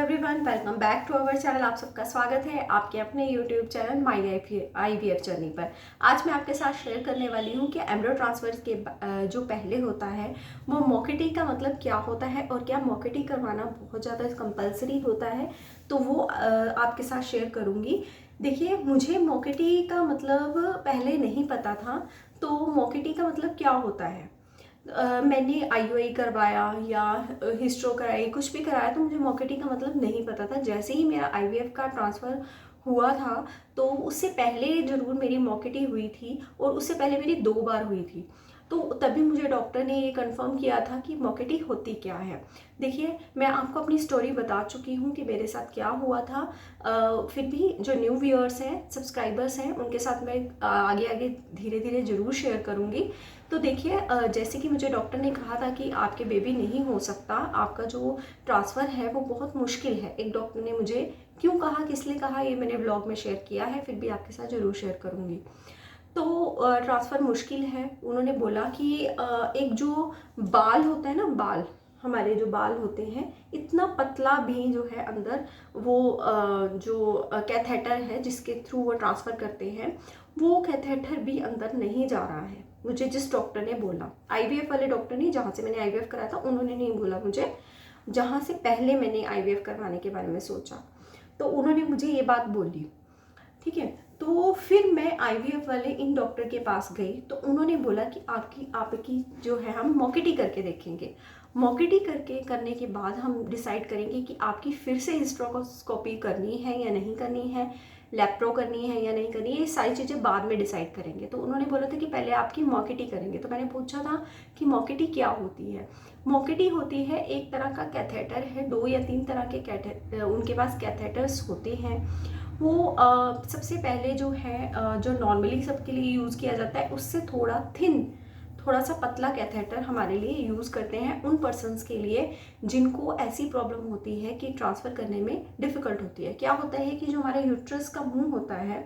Everyone, welcome back to our channel. आप सबका स्वागत है आपके अपने YouTube channel my IVF journey पर। आज मैं आपके साथ शेयर करने वाली हूँ कि एम्ब्रियो ट्रांसफर के जो पहले होता है वो मॉकेटी का मतलब क्या होता है और क्या मॉकेटी करवाना बहुत ज़्यादा कंपलसरी होता है, तो वो आपके साथ शेयर करूँगी। देखिए, मुझे मॉकेटी का मतलब पहले नहीं पता था। तो मॉकेटी का मतलब क्या होता है, मैंने आईयूआई करवाया या हिस्ट्रो कराई, कुछ भी कराया, तो मुझे मॉकेटी का मतलब नहीं पता था। जैसे ही मेरा आईवीएफ का ट्रांसफ़र हुआ था तो उससे पहले ज़रूर मेरी मॉकेटी हुई थी और उससे पहले मेरी 2 बार हुई थी। तो तभी मुझे डॉक्टर ने ये कंफर्म किया था कि मॉकेटी होती क्या है। देखिए, मैं आपको अपनी स्टोरी बता चुकी हूँ कि मेरे साथ क्या हुआ था। फिर भी जो न्यू व्यूअर्स हैं, सब्सक्राइबर्स हैं, उनके साथ मैं आगे आगे धीरे धीरे ज़रूर शेयर करूँगी। तो देखिए, जैसे कि मुझे डॉक्टर ने कहा था कि आपके बेबी नहीं हो सकता, आपका जो ट्रांसफ़र है वो बहुत मुश्किल है। एक डॉक्टर ने मुझे क्यों कहा, किस लिए कहा, ये मैंने ब्लॉग में शेयर किया है, फिर भी आपके साथ ज़रूर शेयर करूँगी। तो ट्रांसफ़र मुश्किल है। उन्होंने बोला कि एक जो बाल होता है ना, बाल, हमारे जो बाल होते हैं, इतना पतला भी जो है अंदर, वो जो कैथेटर है जिसके थ्रू वो ट्रांसफ़र करते हैं, वो कैथेटर भी अंदर नहीं जा रहा है। मुझे जिस डॉक्टर ने बोला, आईवीएफ वाले डॉक्टर नहीं, जहाँ से मैंने आईवीएफ कराया था, उन्होंने नहीं बोला मुझे। जहाँ से पहले मैंने आईवीएफ करवाने के बारे में सोचा, तो उन्होंने मुझे ये बात बोली। ठीक है, तो फिर मैं आईवीएफ वाले इन डॉक्टर के पास गई, तो उन्होंने बोला कि आपकी जो है हम मॉकेटी करके देखेंगे। मॉकेटी करने के बाद हम डिसाइड करेंगे कि आपकी फिर से हिस्ट्रोस्कोपी करनी है या नहीं करनी है, लेप्रो करनी है या नहीं करनी है, ये सारी चीज़ें बाद में डिसाइड करेंगे। तो उन्होंने बोला था कि पहले आपकी मॉकेटी करेंगे। तो मैंने पूछा था कि मॉकेटी क्या होती है। मॉकेटी होती है, एक तरह का कैथेटर है, 2 या 3 तरह के उनके पास कैथेटर्स होते हैं। वो सबसे पहले जो है जो नॉर्मली सबके लिए यूज़ किया जाता है, उससे थोड़ा थिन, थोड़ा सा पतला कैथेटर हमारे लिए यूज़ करते हैं उन पर्सनस के लिए जिनको ऐसी प्रॉब्लम होती है कि ट्रांसफ़र करने में डिफ़िकल्ट होती है। क्या होता है कि जो हमारे यूट्रस का मुंह होता है,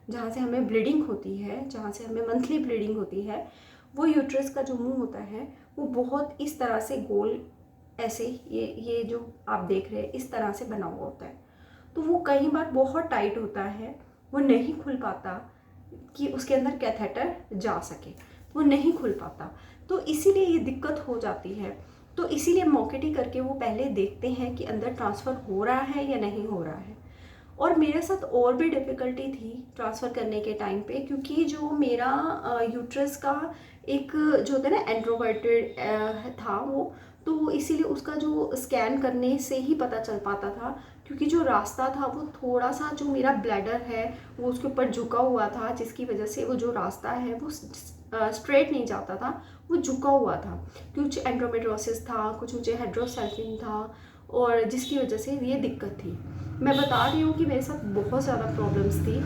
जहाँ से हमें ब्लीडिंग होती है, जहाँ से हमें मंथली ब्लीडिंग होती है, वो यूट्रस का जो मुंह होता है वो बहुत इस तरह से गोल, ऐसे ये जो आप देख रहे हैं, इस तरह से बना हुआ होता है। तो वो कई बार बहुत टाइट होता है, वो नहीं खुल पाता कि उसके अंदर कैथेटर जा सके, वो नहीं खुल पाता। तो इसीलिए ये दिक्कत हो जाती है। तो इसीलिए मॉकेटी करके वो पहले देखते हैं कि अंदर ट्रांसफ़र हो रहा है या नहीं हो रहा है। और मेरे साथ और भी डिफ़िकल्टी थी ट्रांसफ़र करने के टाइम पे, क्योंकि जो मेरा यूट्रस का एक जो होता है ना, एंट्रोवर्टेड था वो, तो इसीलिए उसका जो स्कैन करने से ही पता चल पाता था। क्योंकि जो रास्ता था वो थोड़ा सा, जो मेरा ब्लैडर है वो उसके ऊपर झुका हुआ था, जिसकी वजह से वो जो रास्ता है वो स्ट्रेट नहीं जाता था, वो झुका हुआ था। कुछ एंड्रोमेट्रोसिस था, कुछ मुझे हाइड्रोसेल्फिन था, और जिसकी वजह से ये दिक्कत थी। मैं बता रही हूँ कि मेरे साथ बहुत ज़्यादा प्रॉब्लम्स थी।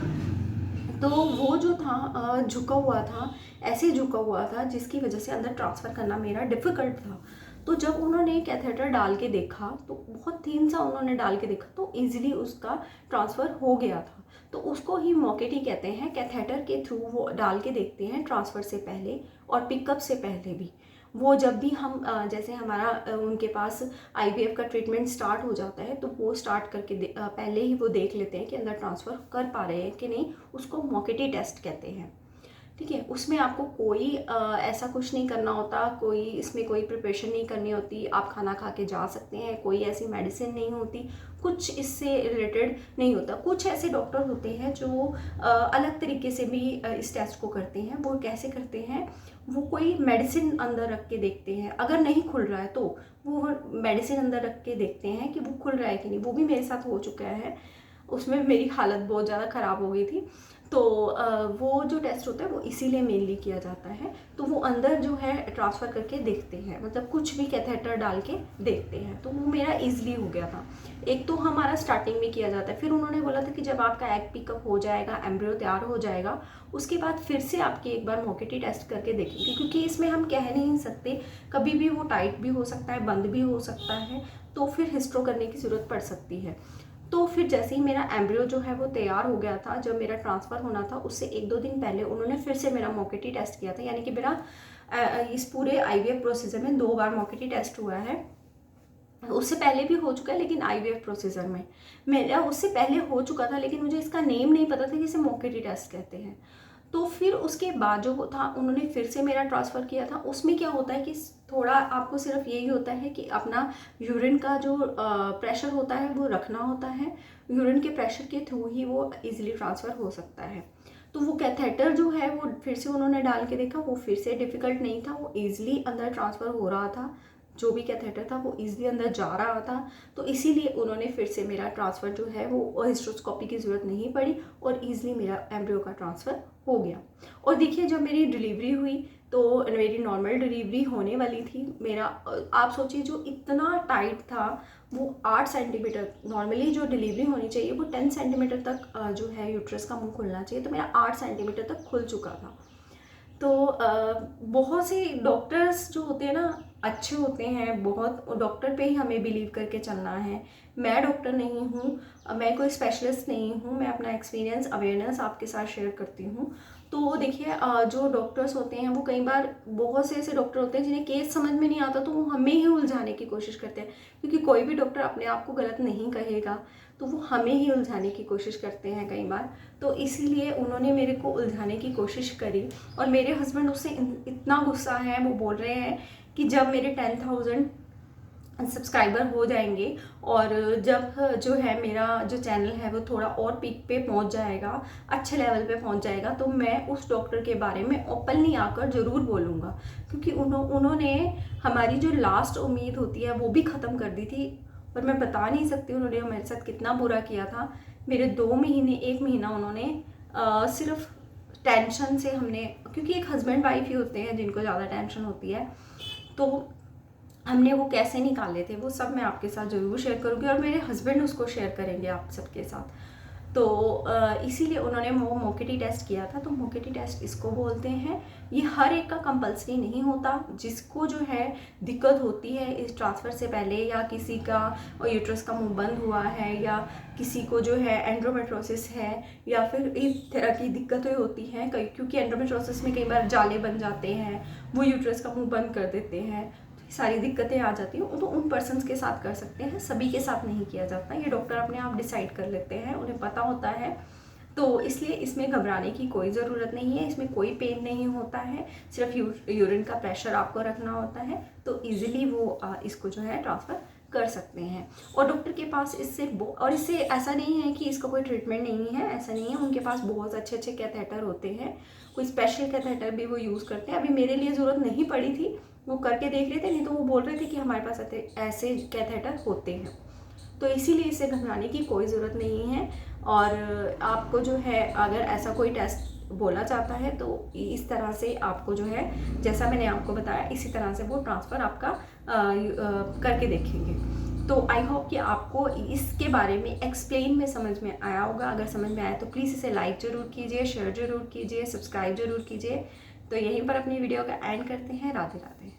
तो वो जो था झुका हुआ था, ऐसे झुका हुआ था, जिसकी वजह से अंदर ट्रांसफ़र करना मेरा डिफ़िकल्ट था। तो जब उन्होंने कैथेटर डाल के देखा, तो बहुत थिन सा उन्होंने डाल के देखा, तो ईज़िली उसका ट्रांसफ़र हो गया था। तो उसको ही मॉकेटी कहते हैं। कैथेटर के थ्रू वो डाल के देखते हैं ट्रांसफ़र से पहले और पिकअप से पहले भी। वो जब भी हम जैसे हमारा उनके पास आईवीएफ का ट्रीटमेंट स्टार्ट हो जाता है, तो वो स्टार्ट करके पहले ही वो देख लेते हैं कि अंदर ट्रांसफ़र कर पा रहे हैं कि नहीं। उसको मॉकेटी टेस्ट कहते हैं। ठीक है, उसमें आपको कोई ऐसा कुछ नहीं करना होता, कोई इसमें कोई प्रिपरेशन नहीं करनी होती, आप खाना खा के जा सकते हैं, कोई ऐसी मेडिसिन नहीं होती, कुछ इससे रिलेटेड नहीं होता। कुछ ऐसे डॉक्टर होते हैं जो अलग तरीके से भी इस टेस्ट को करते हैं। वो कैसे करते हैं, वो कोई मेडिसिन अंदर रख के देखते हैं, अगर नहीं खुल रहा है तो वो मेडिसिन अंदर रख के देखते हैं कि वो खुल रहा है कि नहीं। वो भी मेरे साथ हो चुका है, उसमें मेरी हालत बहुत ज़्यादा ख़राब हो गई थी। तो वो जो टेस्ट होता है वो इसीलिए मेनली किया जाता है। तो वो अंदर जो है ट्रांसफ़र करके देखते हैं, मतलब कुछ भी कैथेटर डाल के देखते हैं। तो वो मेरा ईजिली हो गया था। एक तो हमारा स्टार्टिंग में किया जाता है, फिर उन्होंने बोला था कि जब आपका एग पिकअप हो जाएगा, एम्ब्रियो तैयार हो जाएगा, उसके बाद फिर से आपकी एक बार मॉकेटी टेस्ट करके देखेंगे, क्योंकि इसमें हम कह नहीं सकते, कभी भी वो टाइट भी हो सकता है, बंद भी हो सकता है, तो फिर हिस्ट्रो करने की ज़रूरत पड़ सकती है। तो फिर जैसे ही मेरा एम्ब्रियो जो है वो तैयार हो गया था, जब मेरा ट्रांसफ़र होना था उससे 1-2 दिन पहले उन्होंने फिर से मेरा मॉकेटी टेस्ट किया था। यानी कि मेरा इस पूरे आईवीएफ प्रोसीजर में 2 बार मॉकेटी टेस्ट हुआ है। उससे पहले भी हो चुका है, लेकिन आईवीएफ प्रोसीजर में मेरा उससे पहले हो चुका था, लेकिन मुझे इसका नेम नहीं पता था कि इसे मोकेटी टेस्ट कहते हैं। तो फिर उसके बाद जो था उन्होंने फिर से मेरा ट्रांसफ़र किया था। उसमें क्या होता है कि थोड़ा आपको सिर्फ यही होता है कि अपना यूरिन का जो प्रेशर होता है वो रखना होता है। यूरिन के प्रेशर के थ्रू ही वो इजीली ट्रांसफ़र हो सकता है। तो वो कैथेटर जो है वो फिर से उन्होंने डाल के देखा, वो फिर से डिफ़िकल्ट नहीं था, वो ईज़िली अंदर ट्रांसफ़र हो रहा था। जो भी कैथेटर था वो ईज़िली अंदर जा रहा था। तो इसीलिए उन्होंने फिर से मेरा ट्रांसफ़र जो है वो हिस्ट्रोस्कोपी की ज़रूरत नहीं पड़ी और ईज़िली मेरा एम्ब्रियो का ट्रांसफ़र हो गया। और देखिए जब मेरी डिलीवरी हुई तो मेरी नॉर्मल डिलीवरी होने वाली थी। मेरा आप सोचिए जो इतना टाइट था वो 8 सेंटीमीटर, नॉर्मली जो डिलीवरी होनी चाहिए वो 10 सेंटीमीटर तक जो है यूट्रस का मुंह खुलना चाहिए, तो मेरा 8 सेंटीमीटर तक खुल चुका था। तो बहुत से डॉक्टर्स जो होते हैं ना अच्छे होते हैं, बहुत डॉक्टर पे ही हमें बिलीव करके चलना है। मैं डॉक्टर नहीं हूँ, मैं कोई स्पेशलिस्ट नहीं हूँ, मैं अपना एक्सपीरियंस अवेयरनेस आपके साथ शेयर करती हूँ। तो देखिए जो डॉक्टर्स होते हैं वो कई बार बहुत से ऐसे डॉक्टर होते हैं जिन्हें केस समझ में नहीं आता, तो वो हमें ही उलझाने की कोशिश करते हैं, क्योंकि कोई भी डॉक्टर अपने आप को गलत नहीं कहेगा, तो वो हमें ही उलझाने की कोशिश करते हैं कई बार। तो इसीलिए उन्होंने मेरे को उलझाने की कोशिश करी और मेरे हस्बैंड उससे इतना गुस्सा है, वो बोल रहे हैं कि जब मेरे 10,000 सब्सक्राइबर हो जाएंगे और जब जो है मेरा जो चैनल है वो थोड़ा और पीक पे पहुंच जाएगा, अच्छे लेवल पे पहुंच जाएगा, तो मैं उस डॉक्टर के बारे में ओपनली आकर ज़रूर बोलूँगा, क्योंकि उन्होंने हमारी जो लास्ट उम्मीद होती है वो भी ख़त्म कर दी थी। और मैं बता नहीं सकती उन्होंने मेरे साथ कितना बुरा किया था। मेरे 2 महीने 1 महीना उन्होंने सिर्फ टेंशन से हमने, क्योंकि एक हस्बैंड वाइफ ही होते हैं जिनको ज़्यादा टेंशन होती है, तो हमने वो कैसे निकाले थे वो सब मैं आपके साथ ज़रूर शेयर करूँगी और मेरे हस्बैंड उसको शेयर करेंगे आप सबके साथ। तो इसीलिए उन्होंने वो मोकेटी टेस्ट किया था। तो मोकेटी टेस्ट इसको बोलते हैं। ये हर एक का कंपल्सरी नहीं होता, जिसको जो है दिक्कत होती है इस ट्रांसफ़र से पहले, या किसी का यूट्रस का मुंह बंद हुआ है, या किसी को जो है एंड्रोमेट्रोसिस है, या फिर इस तरह की दिक्कतें होती हैं कई, क्योंकि एंड्रोमेट्रोसिस में कई बार जाले बन जाते हैं, वो यूट्रस का मुंह बंद कर देते हैं, सारी दिक्कतें आ जाती हैं, तो उन पर्सन्स के साथ कर सकते हैं, सभी के साथ नहीं किया जाता। ये डॉक्टर अपने आप डिसाइड कर लेते हैं, उन्हें पता होता है। तो इसलिए इसमें घबराने की कोई ज़रूरत नहीं है, इसमें कोई पेन नहीं होता है, सिर्फ यूरिन का प्रेशर आपको रखना होता है, तो ईज़िली वो इसको जो है ट्रांसफ़र कर सकते हैं। और डॉक्टर के पास इससे ऐसा नहीं है कि इसका कोई ट्रीटमेंट नहीं है, ऐसा नहीं है, उनके पास बहुत अच्छे अच्छे कैथेटर होते हैं, कोई स्पेशल कैथेटर भी वो यूज़ करते हैं। अभी मेरे लिए ज़रूरत नहीं पड़ी थी, वो करके देख रहे थे, नहीं तो वो बोल रहे थे कि हमारे पास ऐसे कैथेटर होते हैं। तो इसीलिए इसे घबराने की कोई ज़रूरत नहीं है। और आपको जो है अगर ऐसा कोई टेस्ट बोला जाता है तो इस तरह से आपको जो है, जैसा मैंने आपको बताया, इसी तरह से वो ट्रांसफ़र आपका करके देखेंगे। तो आई होप कि आपको इसके बारे में एक्सप्लेन में समझ में आया होगा। अगर समझ में आया तो प्लीज़ इसे लाइक ज़रूर कीजिए, शेयर ज़रूर कीजिए, सब्सक्राइब ज़रूर कीजिए। तो यहीं पर अपनी वीडियो का एंड करते हैं। राधे राधे।